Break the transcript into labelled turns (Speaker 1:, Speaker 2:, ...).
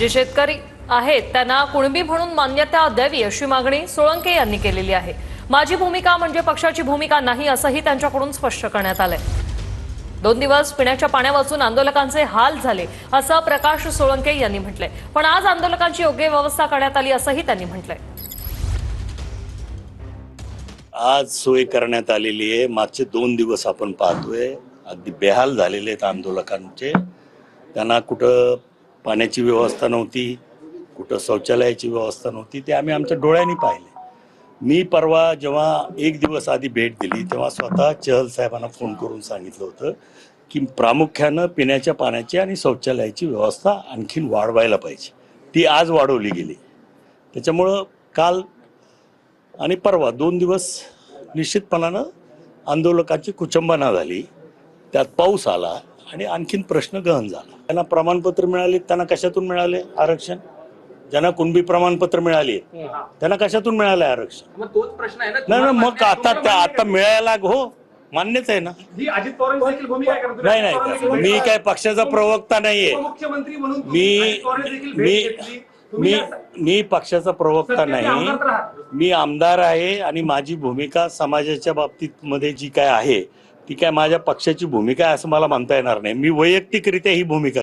Speaker 1: जे शेतकरी आहेत त्यांना कुणबी म्हणून मान्यता द्यावी अशी मागणी सोळंके यांनी केलेली आहे। माझी भूमिका म्हणजे पक्षाची भूमिका नाही असंही त्यांच्याकडून स्पष्ट करण्यात आलंय। 2 दिवस पिण्याच्या पाण्यावाचून आंदोलकांचे हाल झाले असं प्रकाश सोळंके यांनी म्हटलंय, पण आज आंदोलकांची योग्य व्यवस्था करण्यात आली असंही त्यांनी म्हटलंय।
Speaker 2: आज सोय करण्यात आलेली आहे। मागचे 2 दिवस आपण पाहतोय अगदी बेहाल झालेले आहेत आंदोलकांचे। त्यांना कुठं पाण्याची व्यवस्था नव्हती, कुठं शौचालयाची व्यवस्था नव्हती, ते आम्ही आमच्या डोळ्यांनी पाहिले। मी परवा जेव्हा 1 दिवस आधी भेट दिली तेव्हा स्वतः चहल साहेबांना फोन करून सांगितलं होतं की प्रामुख्यानं पिण्याच्या पाण्याची आणि शौचालयाची व्यवस्था आणखीन वाढवायला पाहिजे। ती आज वाढवली गेली। त्याच्यामुळं काल आणि परवा 2 दिवस निश्चितपणानं आंदोलकांची कुचंबना झाली, त्यात पाऊस आला आणि आणखीन प्रश्न गहन झाला। त्यांना प्रमाणपत्र मिळाले, त्यांना कशातून मिळाले आरक्षण? ज्यांना कुणबी प्रमाणपत्र मिळाले त्यांना कशातून मिळालं आरक्षण?
Speaker 3: मग तोच प्रश्न आहे ना।
Speaker 2: नाही मग आता मिळायला हो मान्यच आहे ना।
Speaker 3: ही अजित पवारांची देखील भूमिका आहे का?
Speaker 2: नाही मी काय पक्षाचा प्रवक्ता नाहीये।
Speaker 3: मुख्यमंत्री म्हणून
Speaker 2: मी पक्षाचा प्रवक्ता नाही, मी आमदार आहे आणि माझी भूमिका समाजाच्या बाबतीत मध्ये जी काय आहे ती काय माझ्या पक्षाची भूमिका आहे असं मला म्हणता येणार नाही। मी वैयक्तिकरित्या ही भूमिका